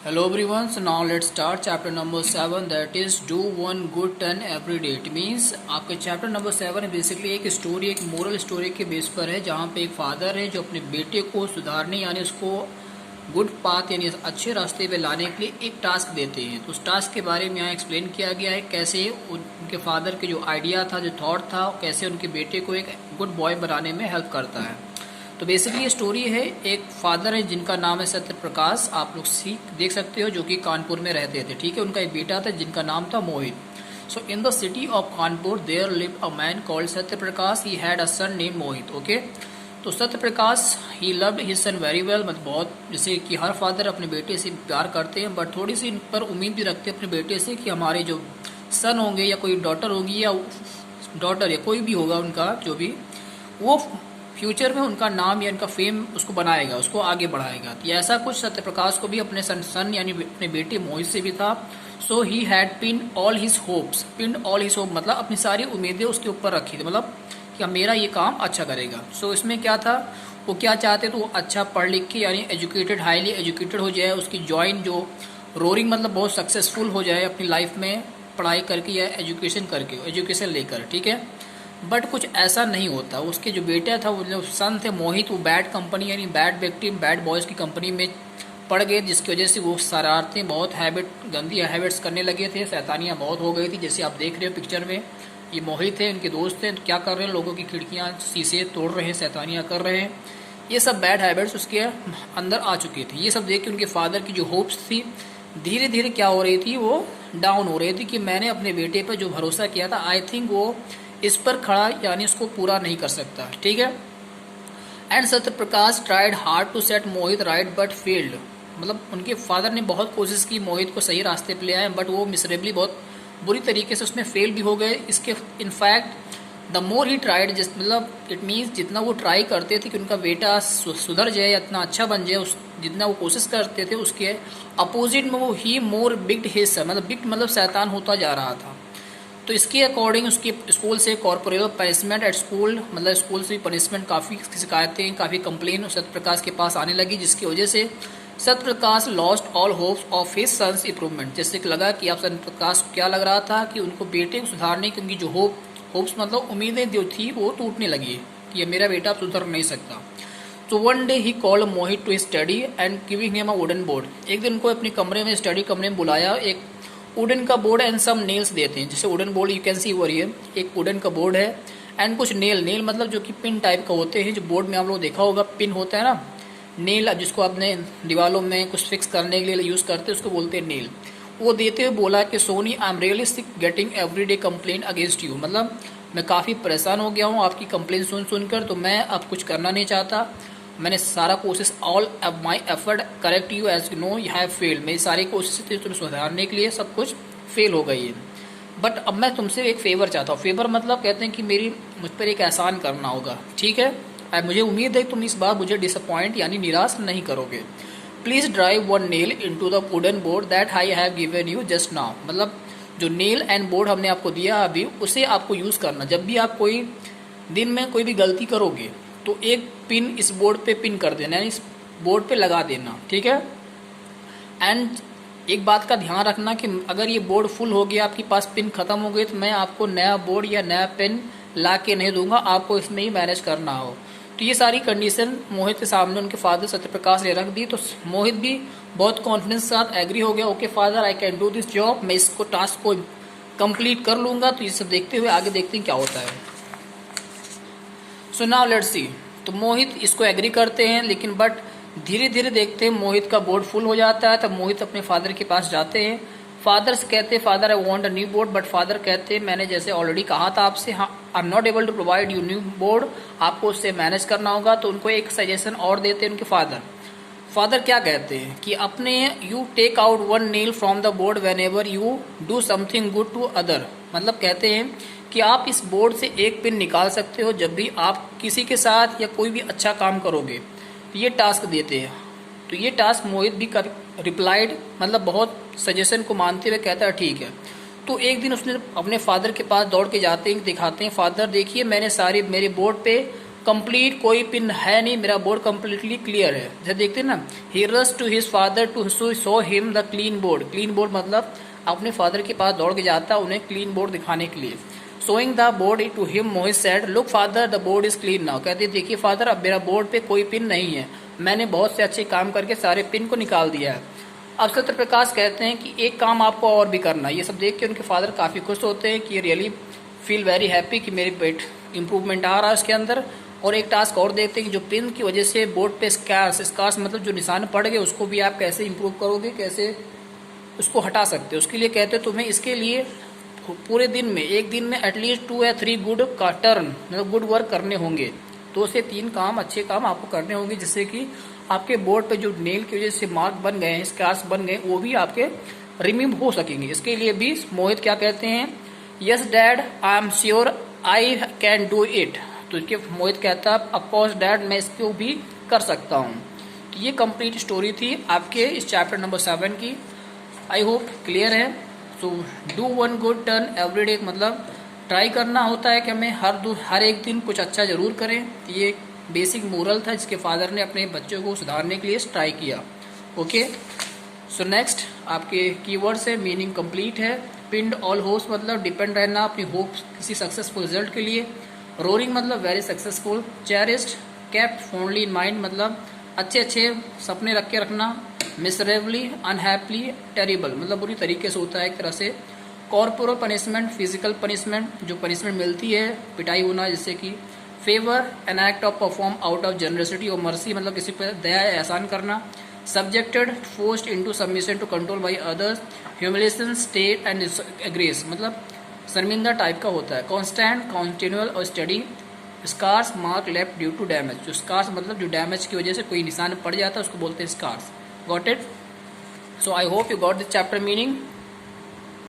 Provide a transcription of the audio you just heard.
Hello everyone, so now let's start chapter number 7, that is do one good turn every day. It means आपके chapter number 7 basically एक story, एक moral story के base पर है, जहाँ पे एक फादर है जो अपने बेटे को सुधारने यानी उसको गुड पाथ यानी अच्छे रास्ते पे लाने के लिए एक टास्क देते हैं। तो उस टास्क के बारे में यहाँ एक्सप्लेन किया गया है, कैसे उनके फादर के जो आइडिया था, जो थॉट था, कैसे उनके बेटे को एक गुड बॉय बनाने में हेल्प करता है। तो बेसिकली ये स्टोरी है, एक फादर है जिनका नाम है सत्य प्रकाश, आप लोग देख सकते हो, जो कि कानपुर में रहते थे। ठीक है, उनका एक बेटा था जिनका नाम था Mohit. So in the city of Kanpur there live a man called Satya Prakash, he had a son name Mohit. Okay, तो Satya Prakash he loved his son very well, मतलब बहुत, जैसे कि हर फादर अपने बेटे से प्यार करते हैं, बट थोड़ी सी इन पर उम्मीद भी रखते हैं अपने बेटे से कि हमारे जो सन होंगे या कोई डॉटर होगी या डॉटर या कोई भी होगा उनका, जो भी वो फ्यूचर में उनका नाम या उनका फेम उसको बनाएगा, उसको आगे बढ़ाएगा। तो ऐसा कुछ सत्य प्रकाश को भी अपने सन यानी अपने बेटे मोहित से भी था। So he had pin all his hopes, pin all his hope मतलब अपनी सारी उम्मीदें उसके ऊपर रखी थी, मतलब कि मेरा ये काम अच्छा करेगा। सो इसमें क्या था, वो क्या चाहते तो वो अच्छा पढ़ लिख के यानी एजुकेटेड, हाईली एजुकेटेड हो जाए, उसकी जॉइन जो रोरिंग मतलब बहुत सक्सेसफुल हो जाए अपनी लाइफ में पढ़ाई करके या एजुकेशन करके, एजुकेशन लेकर। ठीक है, बट कुछ ऐसा नहीं होता। उसके जो बेटा था, वो जो सन थे मोहित, वो बैड कंपनी यानी बैड व्यक्ति, बैड बॉयज़ की कंपनी में पड़ गए, जिसकी वजह से वो शरारतें, बहुत गंदी हैबिट्स करने लगे थे, शैतानियाँ बहुत हो गई थी। जैसे आप देख रहे हो पिक्चर में, ये मोहित है, इनके दोस्त हैं, तो क्या कर रहे हैं, लोगों की खिड़कियाँ शीशे तोड़ रहे हैं, शैतानियाँ कर रहे हैं। ये सब बैड हैबिट्स उसके अंदर आ चुकी थी। ये सब देख के उनके फादर की जो होप्स थी धीरे धीरे क्या हो रही थी, वो डाउन हो रही थी कि मैंने अपने बेटे पर जो भरोसा किया था, आई थिंक वो इस पर खड़ा यानी उसको पूरा नहीं कर सकता। ठीक है, and Satya Prakash tried hard to set Mohit right but failed, मतलब उनके फादर ने बहुत कोशिश की मोहित को सही रास्ते पे ले आए, बट वो मिसरेबली बहुत बुरी तरीके से उसमें फेल भी हो गए। इसके in fact the more he tried, जिस मतलब इट मीन्स जितना वो ट्राई करते थे कि उनका बेटा सुधर जाए, इतना अच्छा बन जाए, उस जितना वो कोशिश करते थे उसके अपोजिट में वो ही मोर बिग्ड हिज, मतलब बिग्ड मतलब शैतान होता जा रहा था। तो इसके अकॉर्डिंग उसके स्कूल से कॉर्पोरेल पनिशमेंट एट स्कूल, मतलब स्कूल से पनिशमेंट, काफ़ी शिकायतें, काफ़ी कंप्लेन सत्य प्रकाश के पास आने लगी, जिसकी वजह से Satya Prakash lost all hopes of his son's improvement. जैसे कि लगा कि आप सत्य प्रकाश को क्या लग रहा था कि उनको बेटे को सुधारने की उनकी जो होप्स मतलब उम्मीदें जो थी वो टूटने लगी कि ये मेरा बेटा सुधर नहीं सकता। तो one day he called Mohit to study and giving him a wooden board. एक दिन उनको अपने कमरे में, स्टडी कमरे में बुलाया, एक वुडन का बोर्ड एंड सम नेल्स देते हैं। जैसे wooden board you can see over here, एक वुडन का बोर्ड है एंड कुछ नेल मतलब जो कि पिन टाइप का होते हैं, जो बोर्ड में आप लोग देखा होगा पिन होता है ना, नेल जिसको आपने दीवारों में कुछ फिक्स करने के लिए यूज़ करते हैं, उसको बोलते हैं नेल। वो देते हुए बोला कि sonny I am really sick getting every day complaint against you, मतलब मैं काफ़ी परेशान हो गया हूँ आपकी कंप्लेंट सुनकर, तो मैं अब कुछ करना नहीं चाहता। मैंने सारा कोशिश, all my effort correct you as you know you have failed, मेरी सारी कोशिश थी तुम्हें सुधारने के लिए, सब कुछ फेल हो गई है। बट अब मैं तुमसे एक फेवर चाहता हूँ। फेवर मतलब कहते हैं कि मुझ पर एक एहसान करना होगा। ठीक है, मुझे उम्मीद है तुम इस बार मुझे डिसअपॉइंट यानी निराश नहीं करोगे। Please drive one nail into the wooden board that I have given you just now, मतलब जो नेल एंड बोर्ड हमने आपको दिया अभी, उसे आपको यूज़ करना। जब भी आप कोई दिन में कोई भी गलती करोगे तो एक पिन इस बोर्ड पे पिन कर देना, यानी इस बोर्ड पे लगा देना। ठीक है, एंड एक बात का ध्यान रखना कि अगर ये बोर्ड फुल हो गया, आपके पास पिन खत्म हो गई, तो मैं आपको नया बोर्ड या नया पेन ला के नहीं दूंगा, आपको इसमें ही मैनेज करना हो। तो ये सारी कंडीशन मोहित के सामने उनके फादर सत्यप्रकाश ने रख दी। तो मोहित भी बहुत कॉन्फिडेंस के साथ एग्री हो गया, okay father I can do this job, मैं इसको टास्क को कंप्लीट कर लूँगा। तो ये सब देखते हुए आगे देखते हैं क्या होता है। So now let's see. तो मोहित इसको एग्री करते हैं, लेकिन बट धीरे धीरे देखते हैं मोहित का बोर्ड फुल हो जाता है। तब मोहित अपने फादर के पास जाते हैं, फादर से कहते हैं father I want a new board, but father कहते हैं मैंने जैसे ऑलरेडी कहा था आपसे, हाँ I am not able to provide you new board, आपको उससे मैनेज करना होगा। तो उनको एक सजेशन और देते हैं उनके फादर क्या कहते हैं कि अपने you take out one nail from the board whenever you do something good to other, मतलब कहते हैं कि आप इस बोर्ड से एक पिन निकाल सकते हो जब भी आप किसी के साथ या कोई भी अच्छा काम करोगे। तो ये टास्क देते हैं। तो ये टास्क मोहित भी रिप्लाइड, मतलब बहुत सजेशन को मानते हुए कहता है ठीक है। तो एक दिन उसने अपने फादर के पास दौड़ के जाते हैं, दिखाते हैं फादर देखिए मैंने सारी मेरे बोर्ड पे कंप्लीट, कोई पिन है नहीं, मेरा बोर्ड कंप्लीटली क्लियर है। जैसे देखते हैं ना, he rush to his father to show him the clean board. Clean board मतलब अपने फादर के पास दौड़ के जाता है उन्हें क्लीन बोर्ड दिखाने के लिए। Showing the board to him Mohit said look father the board is clean now. कहते देखिए फादर अब मेरा बोर्ड पे कोई पिन नहीं है, मैंने बहुत से अच्छे काम करके सारे पिन को निकाल दिया है। अब सत्यप्रकाश कहते हैं कि एक काम आपको और भी करना है। ये सब देख के उनके फादर काफ़ी खुश होते हैं कि रियली फील वेरी हैप्पी कि मेरे पेट इंप्रूवमेंट आ रहा है उसके अंदर। और एक टास्क और देखते हैं कि जो पिन की वजह से बोर्ड पे स्कार्स मतलब जो निशान पड़ गए उसको भी आप कैसे इंप्रूव करोगे, कैसे उसको हटा सकते हो। उसके लिए कहते हैं तुम्हें इसके लिए पूरे दिन में, एक दिन में एटलीस्ट 2 या 3 गुड का टर्न मतलब गुड वर्क करने होंगे। 2 से 3 काम, अच्छे काम आपको करने होंगे जिससे कि आपके बोर्ड पे जो नेल की वजह से मार्क बन गए हैं, स्कार्स बन गए, वो भी आपके रिमूव हो सकेंगे। इसके लिए भी मोहित क्या कहते हैं, yes dad I am sure I can do it. तो इसके मोहित कहता है अफकोर्स डैड मैं इसको भी कर सकता हूँ। तो ये कंप्लीट स्टोरी थी आपके इस चैप्टर नंबर 7 की। आई होप क्लियर है। So do one good turn every day मतलब ट्राई करना होता है कि हमें हर एक दिन कुछ अच्छा जरूर करें। ये बेसिक मोरल था जिसके फादर ने अपने बच्चों को सुधारने के लिए ट्राई किया। ओके, सो नेक्स्ट आपके कीवर्ड्स है, मीनिंग कंप्लीट है। पिंड ऑल होप्स मतलब डिपेंड रहना अपनी होप्स किसी सक्सेसफुल रिजल्ट के लिए। रोरिंग मतलब very successful. Cherished kept fondly in mind मतलब अच्छे अच्छे सपने रख के रखना। मिसरेबली अनहैप्पली टेरिबल मतलब बुरी तरीके से होता है एक तरह से। कॉर्पोरल पनिशमेंट फिजिकल पनिशमेंट जो पनिशमेंट मिलती है, पिटाई होना जैसे कि। Favour an act of perform out of generosity और मर्सी मतलब किसी पर दया या एहसान करना। Subjected forced into submission to control by others. Humiliation state and grace मतलब शर्मिंदा टाइप का होता है। कॉन्स्टेंट कॉन्टिन्यूअल और study. Scars mark left due to damage जो स्कार्स मतलब जो डैमेज की वजह से कोई निशान पड़ जाता है उसको बोलते हैं scars. Got it? So I hope you got this chapter meaning.